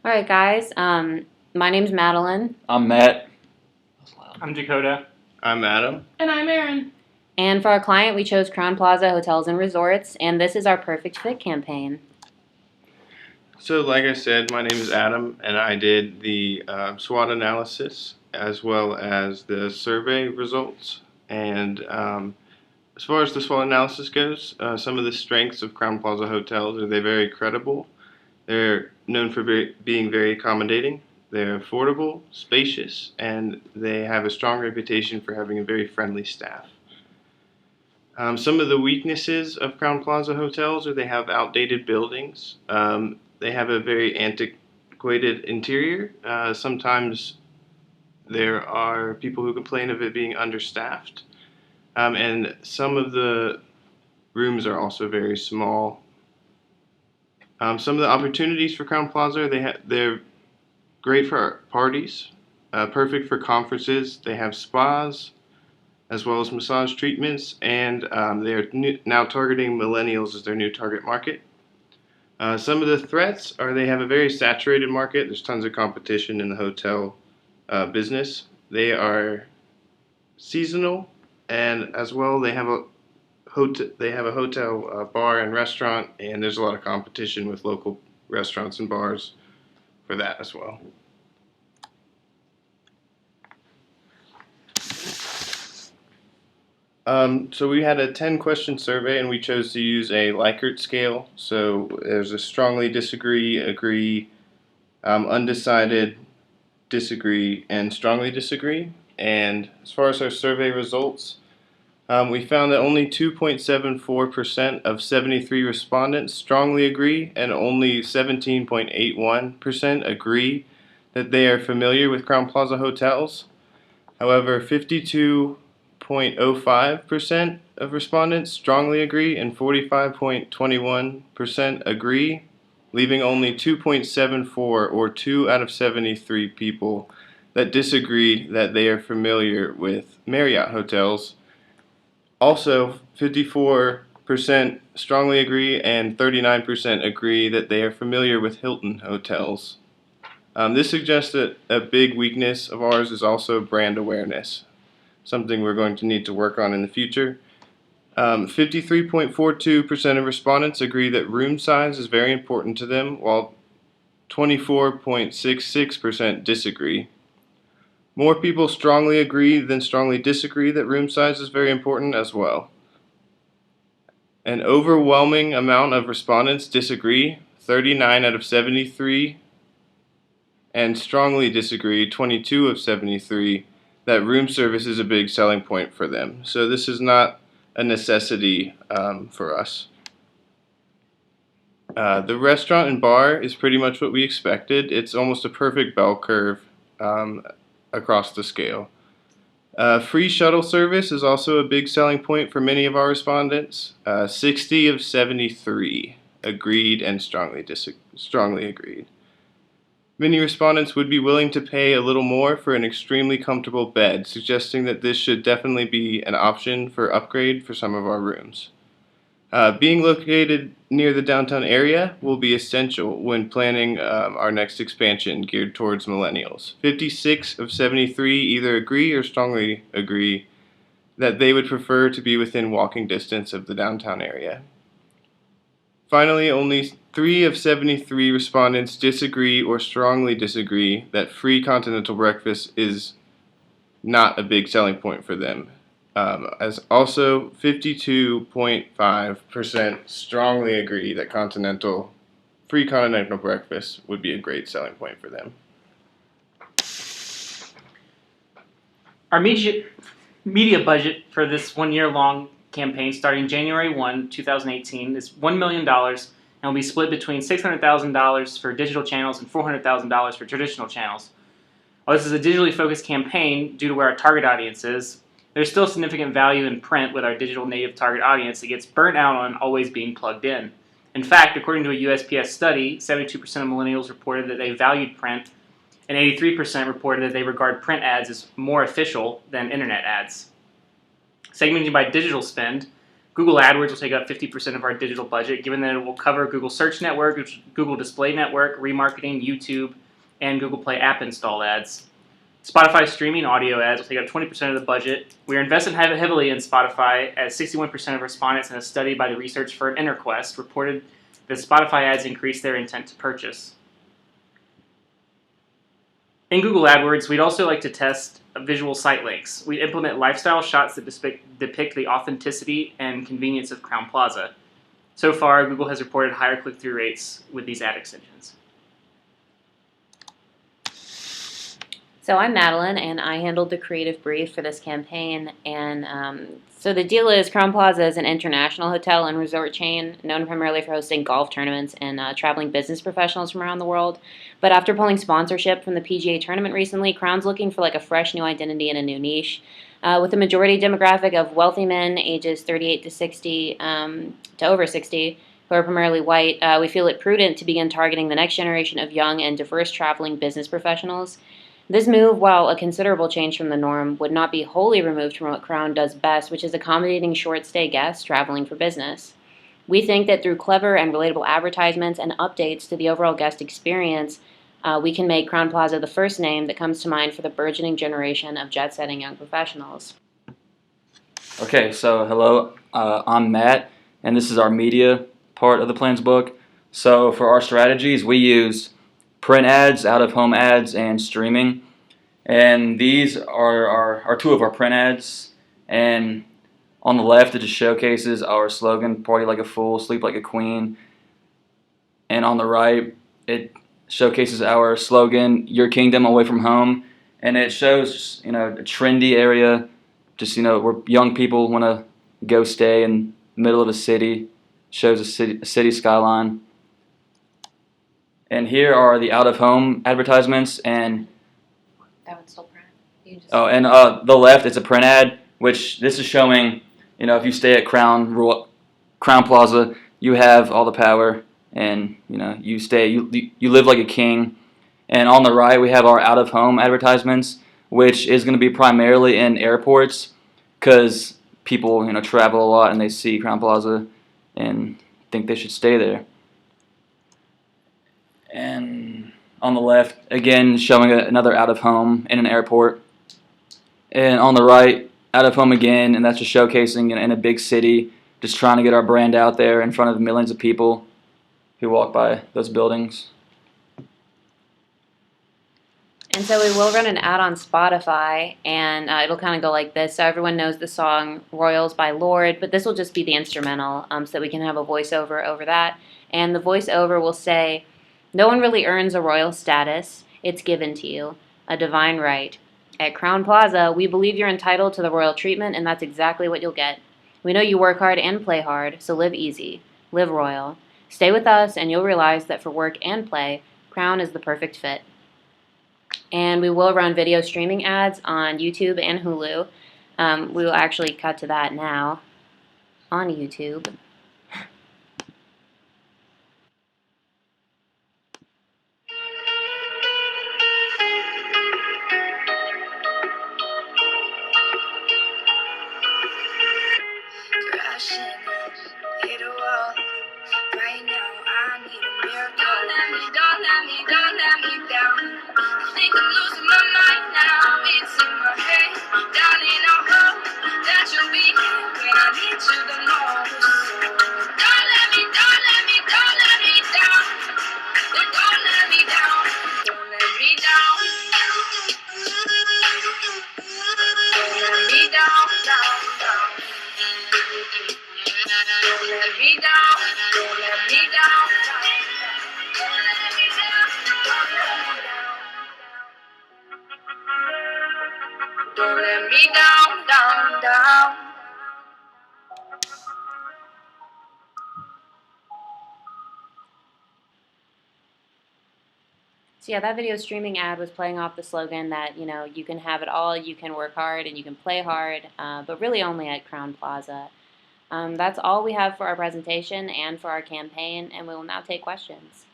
All right, guys. My name's Madeline, I'm Matt. I'm Dakota. I'm Adam. And I'm Erin. and for our client, we chose Crowne Plaza Hotels and Resorts, and this is our Perfect Fit campaign. So, like I said, my name is Adam, and I did the SWOT analysis as well as the survey results. And as far as the SWOT analysis goes, some of the strengths of Crowne Plaza Hotels are they're very credible. They're known for being very accommodating. They're affordable, spacious, and they have a strong reputation for having a very friendly staff. Some of the weaknesses of Crowne Plaza hotels are they have outdated buildings. They have a very antiquated interior. Sometimes there are people who complain of it being understaffed. And some of the rooms are also very small. Some of the opportunities for Crowne Plaza, they're great for parties, perfect for conferences. They have spas, as well as massage treatments, and they are now targeting millennials as their new target market. Some of the threats are they have a very saturated market. There's tons of competition in the hotel business. They are seasonal, and as well they have a hotel bar and restaurant, and there's a lot of competition with local restaurants and bars for that as well. So we had a 10-question survey, and we chose to use a Likert scale. So there's a strongly disagree, agree, undecided, disagree, and strongly disagree. And as far as our survey results, we found that only 2.74% of 73 respondents strongly agree, and only 17.81% agree that they are familiar with Crowne Plaza hotels. However, 52.05% of respondents strongly agree, and 45.21% agree, leaving only 2.74 or 2 out of 73 people that disagree that they are familiar with Marriott hotels. Also, 54% strongly agree, and 39% agree that they are familiar with Hilton hotels. This suggests that a big weakness of ours is also brand awareness, something we're going to need to work on in the future. 53.42% of respondents agree that room size is very important to them, while 24.66% disagree. More people strongly agree than strongly disagree that room size is very important as well. An overwhelming amount of respondents disagree, 39 out of 73, and strongly disagree, 22 of 73, that room service is a big selling point for them. So this is not a necessity for us. The restaurant and bar is pretty much what we expected. It's almost a perfect bell curve across the scale. Free shuttle service is also a big selling point for many of our respondents. 60 of 73 agreed and strongly agreed. Many respondents would be willing to pay a little more for an extremely comfortable bed, suggesting that this should definitely be an option for upgrade for some of our rooms. Being located near the downtown area will be essential when planning our next expansion geared towards millennials. 56 of 73 either agree or strongly agree that they would prefer to be within walking distance of the downtown area. Finally, only 3 of 73 respondents disagree or strongly disagree that free continental breakfast is not a big selling point for them. As also 52.5% strongly agree that free continental breakfast would be a great selling point for them. Our media budget for this 1 year long campaign starting January 1, 2018 is $1 million and will be split between $600,000 for digital channels and $400,000 for traditional channels. While this is a digitally focused campaign due to where our target audience is, there's still significant value in print with our digital native target audience that gets burnt out on always being plugged in. In fact, according to a USPS study, 72% of millennials reported that they valued print, and 83% reported that they regard print ads as more official than internet ads. Segmenting by digital spend, Google AdWords will take up 50% of our digital budget, given that it will cover Google Search Network, Google Display Network, remarketing, YouTube, and Google Play app install ads. Spotify streaming audio ads will take up 20% of the budget. We are investing heavily in Spotify, as 61% of respondents in a study by the research firm InterQuest reported that Spotify ads increased their intent to purchase. In Google AdWords, we'd also like to test visual site links. We implement lifestyle shots that depict the authenticity and convenience of Crowne Plaza. So far, Google has reported higher click-through rates with these ad extensions. So I'm Madeline, and I handled the creative brief for this campaign. And so the deal is Crowne Plaza is an international hotel and resort chain known primarily for hosting golf tournaments and traveling business professionals from around the world. But after pulling sponsorship from the PGA tournament recently, Crowne's looking for like a fresh new identity and a new niche. With a majority demographic of wealthy men ages 38 to 60 to over 60, who are primarily white, we feel it prudent to begin targeting the next generation of young and diverse traveling business professionals. This move, while a considerable change from the norm, would not be wholly removed from what Crowne does best, which is accommodating short-stay guests traveling for business. We think that through clever and relatable advertisements and updates to the overall guest experience, we can make Crowne Plaza the first name that comes to mind for the burgeoning generation of jet-setting young professionals. Okay, so hello, I'm Matt, and this is our media part of the plans book. So for our strategies, we use print ads, out-of-home ads, and streaming. And these are two of our print ads. And on the left, it just showcases our slogan, "Party like a fool, sleep like a queen." And on the right, it showcases our slogan, "Your kingdom away from home." And it shows, a trendy area, just, where young people want to go stay in the middle of a city. Shows a city skyline. And here are the out-of-home advertisements, and That one's still print. the left is a print ad, which this is showing, if you stay at Crowne Plaza, you have all the power, and you live like a king. And on the right, we have our out-of-home advertisements, which is going to be primarily in airports, because people, travel a lot and they see Crowne Plaza and think they should stay there. And on the left, again, showing another out-of-home in an airport. And on the right, out-of-home again, and that's just showcasing in a big city, just trying to get our brand out there in front of millions of people who walk by those buildings. And so we will run an ad on Spotify, and it'll kind of go like this. So everyone knows the song Royals by Lorde, but this will just be the instrumental, so that we can have a voiceover over that. And the voiceover will say, "No one really earns a royal status. It's given to you, a divine right. At Crowne Plaza, we believe you're entitled to the royal treatment, and that's exactly what you'll get. We know you work hard and play hard, so live easy. Live royal. Stay with us, and you'll realize that for work and play, Crowne is the perfect fit." And we will run video streaming ads on YouTube and Hulu. We will actually cut to that now on YouTube. Crashing, hit a wall. Right now, I need a miracle. Don't let me down. I think I'm losing my mind now. It's in my head, darling. I hope that you'll be here when I need you the most. Don't let me down. Don't let me down. Don't let me down. Don't let me down. Down. Don't let me down. Don't let me down. Don't let me down. Don't let me down. So yeah, that video streaming ad was playing off the slogan that, you can have it all, you can work hard, and you can play hard, but really only at Crowne Plaza. That's all we have for our presentation and for our campaign, and we will now take questions.